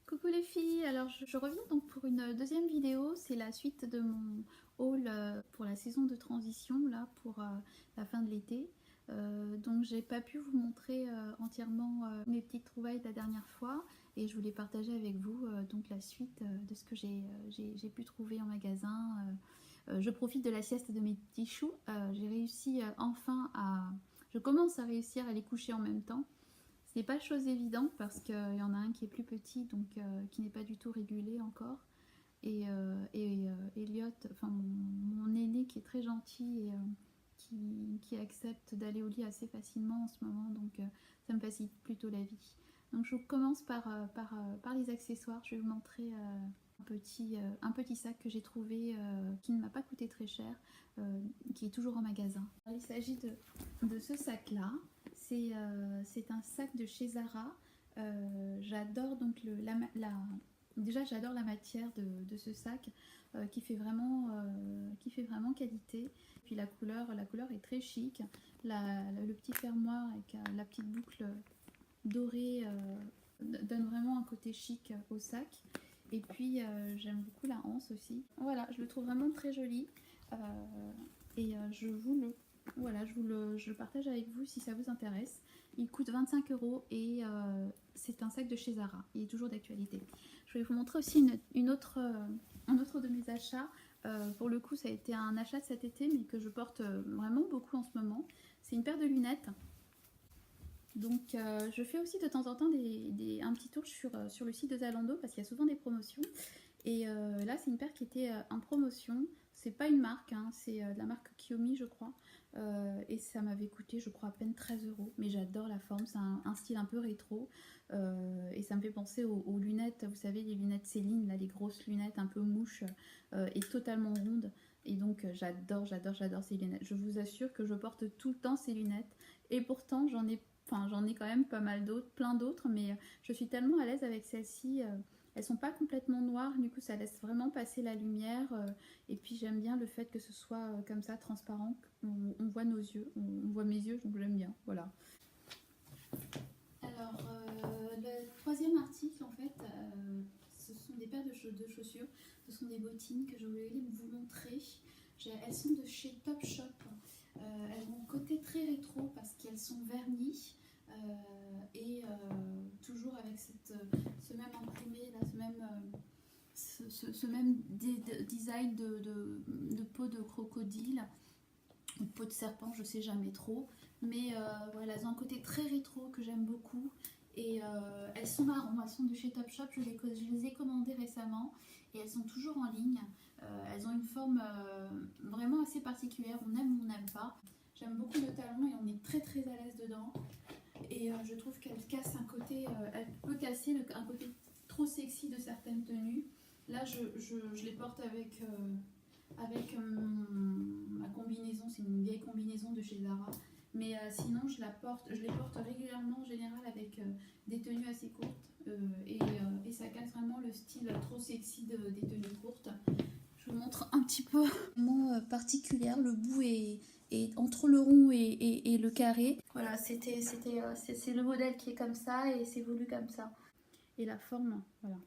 Coucou les filles, alors je reviens donc pour une deuxième vidéo, c'est la suite de mon haul pour la saison de transition là pour la fin de l'été. Donc j'ai pas pu vous montrer entièrement mes petites trouvailles de la dernière fois et je voulais partager avec vous donc la suite de ce que j'ai pu trouver en magasin. Je profite de la sieste de mes petits choux, j'ai réussi enfin à... Je commence à réussir à les coucher en même temps. C'est pas chose évidente parce qu'il y en a un qui est plus petit, donc qui n'est pas du tout régulé encore. Et Elliot, enfin mon aîné qui est très gentil et qui accepte d'aller au lit assez facilement en ce moment, donc ça me facilite plutôt la vie. Donc je commence par les accessoires. Je vais vous montrer un petit sac que j'ai trouvé qui ne m'a pas coûté très cher, qui est toujours en magasin. Il s'agit de ce sac là. C'est un sac de chez Zara. J'adore donc déjà j'adore la matière de ce sac qui fait vraiment qualité. Puis la couleur est très chic. Le petit fermoir avec la petite boucle dorée donne vraiment un côté chic au sac. Et puis j'aime beaucoup la anse aussi. Voilà, je le trouve vraiment très joli. Je le partage avec vous si ça vous intéresse. Il coûte 25 € et c'est un sac de chez Zara. Il est toujours d'actualité. Je vais vous montrer aussi un autre de mes achats. Pour le coup, ça a été un achat de cet été, mais que je porte vraiment beaucoup en ce moment. C'est une paire de lunettes. Donc je fais aussi de temps en temps un petit tour sur le site de Zalando parce qu'il y a souvent des promotions. Et là c'est une paire qui était en promotion. C'est pas une marque, hein, c'est de la marque Kiyomi je crois. Et ça m'avait coûté je crois à peine 13 €. Mais j'adore la forme, c'est un style un peu rétro. Et ça me fait penser aux lunettes, vous savez les lunettes Céline, là, les grosses lunettes un peu mouches et totalement rondes. Et donc j'adore ces lunettes. Je vous assure que je porte tout le temps ces lunettes. Et pourtant j'en ai quand même pas mal d'autres, plein d'autres, mais je suis tellement à l'aise avec celles-ci. Elles sont pas complètement noires, du coup ça laisse vraiment passer la lumière. Et puis j'aime bien le fait que ce soit comme ça, transparent. On voit nos yeux, on voit mes yeux, donc j'aime bien. Voilà. Alors, le troisième article, en fait, ce sont des paires de chaussures. Ce sont des bottines que je voulais vous montrer. Elles sont de chez Topshop. Elles ont un côté très rétro parce qu'elles sont vernies et toujours avec ce même imprimé, là, ce même design de peau de crocodile ou de peau de serpent, je sais jamais trop. Mais voilà, elles ont un côté très rétro que j'aime beaucoup. Et elles sont marron, elles sont de chez Topshop, je les ai commandées récemment et elles sont toujours en ligne. Elles ont une forme vraiment assez particulière, on aime ou on n'aime pas. J'aime beaucoup le talon et on est très très à l'aise dedans. Et je trouve qu'elle casse un côté, elle peut casser un côté trop sexy de certaines tenues. Là je les porte avec ma combinaison, c'est une vieille combinaison de chez Zara. Mais sinon je les porte régulièrement en général avec des tenues assez courtes et ça casse vraiment le style trop sexy des tenues courtes. Je vous montre un petit peu vraiment particulière, le bout est entre le rond et le carré. Voilà, c'est le modèle qui est comme ça et c'est voulu comme ça. Et la forme, voilà.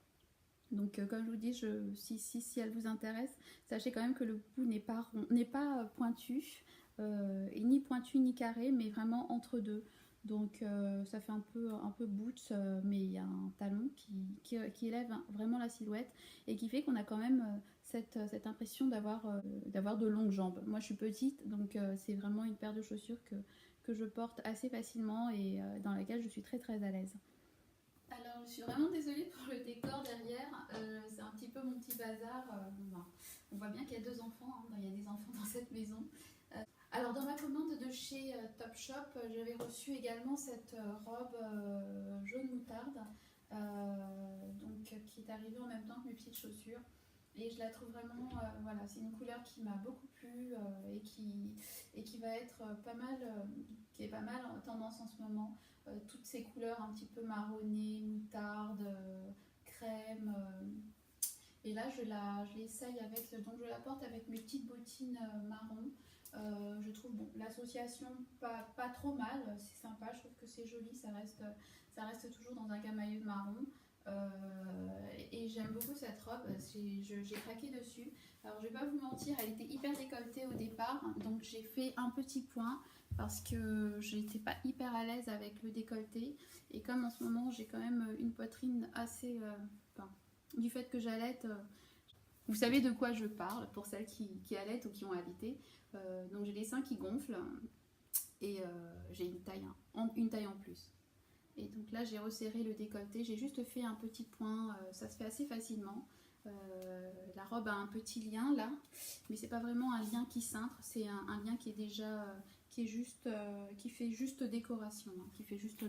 Donc comme je vous dis, si elle vous intéresse, sachez quand même que le bout n'est pas pointu, et ni pointu ni carré, mais vraiment entre deux. Donc ça fait un peu boots, mais il y a un talon qui élève vraiment la silhouette et qui fait qu'on a quand même cette impression d'avoir de longues jambes. Moi je suis petite, donc c'est vraiment une paire de chaussures que je porte assez facilement et dans laquelle je suis très très à l'aise. Alors je suis vraiment désolée pour le décor derrière, c'est un petit peu mon petit bazar. On voit bien qu'il y a deux enfants, hein, il y a des enfants dans cette maison. Alors dans ma commande de chez Topshop, j'avais reçu également cette robe jaune moutarde, qui est arrivée en même temps que mes petites chaussures. Et je la trouve vraiment, voilà, c'est une couleur qui m'a beaucoup plu et qui va être qui est pas mal en tendance en ce moment. Toutes ces couleurs un petit peu marronnées, moutarde, crème. Et là, je l'essaye donc je la porte avec mes petites bottines marron. Je trouve l'association pas trop mal, c'est sympa, je trouve que c'est joli, ça reste toujours dans un gamailleux marron. j'aime beaucoup cette robe, j'ai craqué dessus. Alors je vais pas vous mentir, elle était hyper décolletée au départ, donc j'ai fait un petit point parce que j'étais pas hyper à l'aise avec le décolleté. Et comme en ce moment j'ai quand même une poitrine assez... enfin, du fait que j'allaite, vous savez de quoi je parle pour celles qui allaitent ou qui ont allaité. Donc j'ai les seins qui gonflent et j'ai une taille en plus. Et donc là j'ai resserré le décolleté, j'ai juste fait un petit point, ça se fait assez facilement. La robe a un petit lien là, mais c'est pas vraiment un lien qui cintre, c'est un lien qui est déjà, qui fait juste décoration, hein, qui fait juste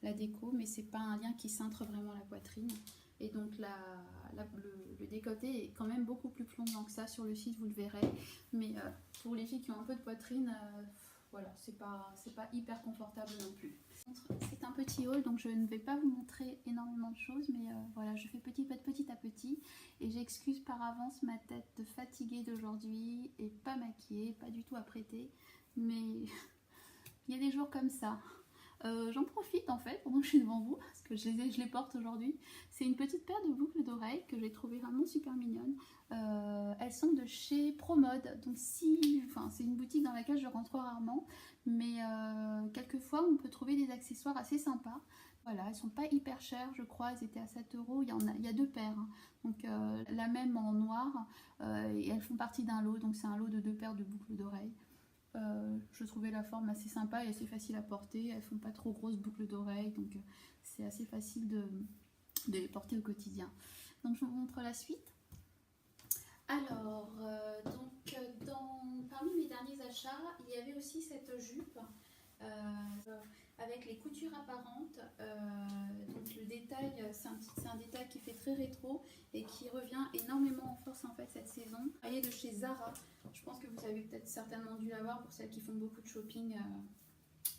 la déco, mais c'est pas un lien qui cintre vraiment la poitrine. Et donc le décolleté est quand même beaucoup plus plongeant que ça sur le site, vous le verrez. Mais pour les filles qui ont un peu de poitrine, voilà, c'est pas hyper confortable non plus. C'est un petit haul, donc je ne vais pas vous montrer énormément de choses, mais voilà, je fais petit à petit. Et j'excuse par avance ma tête de fatiguée d'aujourd'hui et pas maquillée, pas du tout apprêtée. Mais il y a des jours comme ça. J'en profite en fait pendant que je suis devant vous parce que je les porte aujourd'hui. C'est une petite paire de boucles d'oreilles que j'ai trouvé vraiment super mignonnes. Elles sont de chez Promode, donc c'est une boutique dans laquelle je rentre rarement, mais quelquefois on peut trouver des accessoires assez sympas. Voilà, elles sont pas hyper chères, je crois, elles étaient à 7 €. Il y a 2 paires, hein. Donc la même en noir, et elles font partie d'un lot, donc c'est un lot de 2 paires de boucles d'oreilles. Je trouvais la forme assez sympa et assez facile à porter. Elles font pas trop grosses boucles d'oreilles, donc c'est assez facile de les porter au quotidien. Donc je vous montre la suite. Alors, parmi mes derniers achats, il y avait aussi cette jupe avec les coutures apparentes. Donc le détail, c'est un détail qui fait très rétro et qui revient énormément en force en fait cette saison. Elle est de chez Zara. Je pense que vous avez peut-être certainement dû la voir pour celles qui font beaucoup de shopping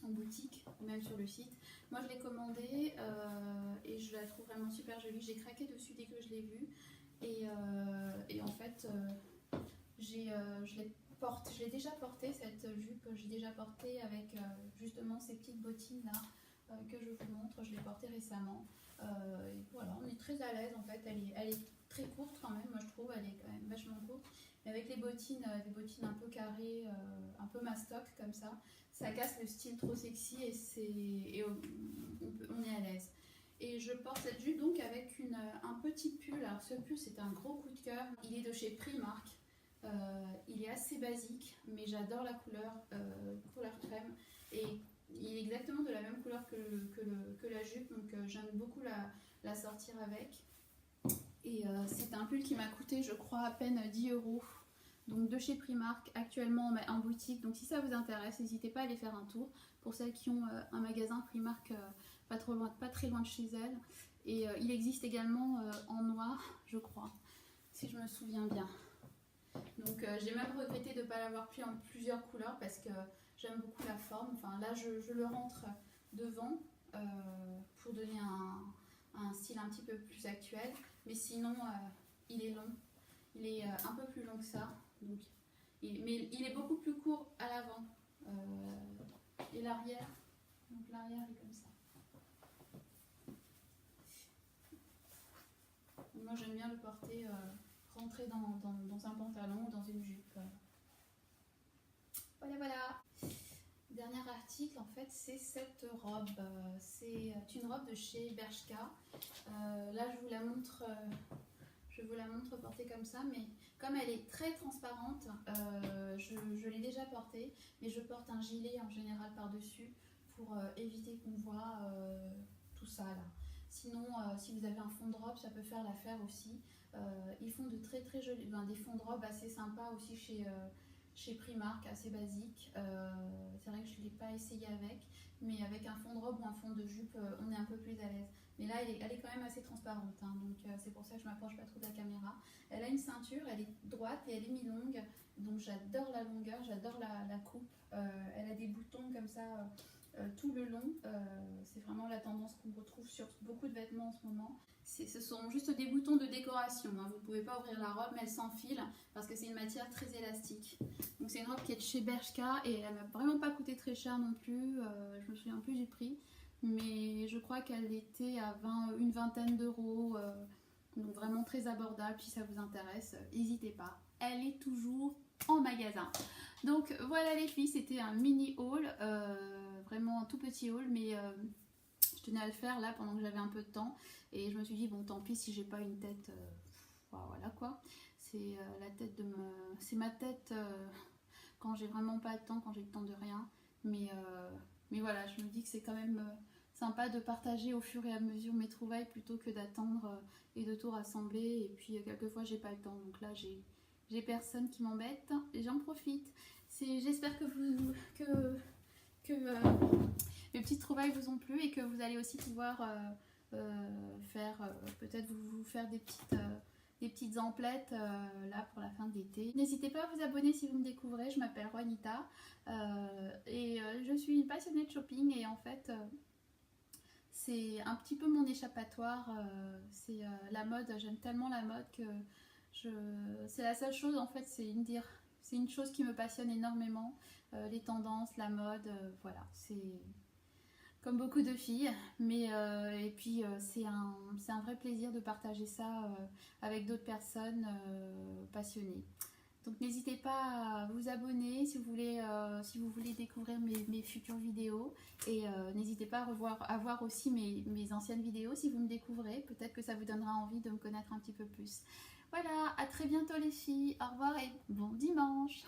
en boutique ou même sur le site. Moi je l'ai commandée et je la trouve vraiment super jolie. J'ai craqué dessus dès que je l'ai vue et en fait je l'ai déjà portée cette jupe. J'ai déjà porté avec justement ces petites bottines là que je vous montre. Je l'ai portée récemment et voilà, on est très à l'aise en fait. Elle est très courte quand même, moi je trouve. Elle est quand même vachement courte. Mais avec les bottines, des bottines un peu carrées, un peu mastoc comme ça casse le style trop sexy et on est à l'aise. Et je porte cette jupe donc avec un petit pull. Alors ce pull c'est un gros coup de cœur. Il est de chez Primark. Il est assez basique, mais j'adore la couleur crème. Et il est exactement de la même couleur que la jupe, donc j'aime beaucoup la sortir avec. Et c'est un pull qui m'a coûté, je crois, à peine 10 €. Donc de chez Primark, actuellement en boutique. Donc si ça vous intéresse, n'hésitez pas à aller faire un tour. Pour celles qui ont un magasin Primark pas très loin de chez elles. Et il existe également en noir, je crois, si je me souviens bien. Donc j'ai même regretté de ne pas l'avoir pris en plusieurs couleurs parce que j'aime beaucoup la forme. Enfin là je le rentre devant pour donner un style un petit peu plus actuel. Mais sinon il est long. Il est un peu plus long que ça. Donc, mais il est beaucoup plus court à l'avant. Et l'arrière. Donc l'arrière est comme ça. Donc, moi j'aime bien le porter rentrer dans un pantalon ou dans une jupe. Voilà. Dernier article, en fait, c'est cette robe. C'est une robe de chez Bershka. Là, je vous la montre portée comme ça, mais comme elle est très transparente, je l'ai déjà portée, mais je porte un gilet en général par-dessus pour éviter qu'on voit tout ça là. Sinon, si vous avez un fond de robe, ça peut faire l'affaire aussi. Ils font de très jolis, des fonds de robe assez sympas aussi chez Primark, assez basiques. C'est vrai que je ne l'ai pas essayé avec, mais avec un fond de robe ou un fond de jupe, on est un peu plus à l'aise. Mais là, elle est quand même assez transparente, hein, donc c'est pour ça que je ne m'approche pas trop de la caméra. Elle a une ceinture, elle est droite et elle est mi-longue, donc j'adore la longueur, j'adore la coupe. Elle a des boutons comme ça tout le long. C'est vraiment la tendance qu'on retrouve sur beaucoup de vêtements en ce moment. Ce sont juste des boutons de décoration, hein. Vous ne pouvez pas ouvrir la robe, mais elle s'enfile parce que c'est une matière très élastique. Donc c'est une robe qui est de chez Bershka et elle m'a vraiment pas coûté très cher non plus. Je me souviens plus du prix, mais je crois qu'elle était à une vingtaine d'euros. Donc vraiment très abordable, si ça vous intéresse, n'hésitez pas. Elle est toujours en magasin. Donc voilà les filles, c'était un mini haul, vraiment un tout petit haul, mais je tenais à le faire là pendant que j'avais un peu de temps. Et je me suis dit, bon tant pis si j'ai pas une tête, voilà quoi. C'est la tête de c'est ma tête quand j'ai vraiment pas de temps, quand j'ai le temps de rien. Mais voilà, je me dis que c'est quand même sympa de partager au fur et à mesure mes trouvailles plutôt que d'attendre et de tout rassembler. Et puis quelquefois j'ai pas le temps, donc là j'ai personne qui m'embête et j'en profite. J'espère que mes petites trouvailles vous ont plu et que vous allez aussi pouvoir faire peut-être vous faire des petites emplettes là pour la fin de l'été. N'hésitez pas à vous abonner si vous me découvrez, je m'appelle Juanita et je suis une passionnée de shopping et en fait c'est un petit peu mon échappatoire, c'est la mode, j'aime tellement la mode que c'est la seule chose en fait, c'est une chose qui me passionne énormément, les tendances, la mode, voilà, c'est comme beaucoup de filles, mais et puis c'est un vrai plaisir de partager ça avec d'autres personnes passionnées. Donc n'hésitez pas à vous abonner si vous voulez découvrir mes futures vidéos et n'hésitez pas à voir aussi mes anciennes vidéos si vous me découvrez, peut-être que ça vous donnera envie de me connaître un petit peu plus. Voilà, à très bientôt les filles, au revoir et bon dimanche.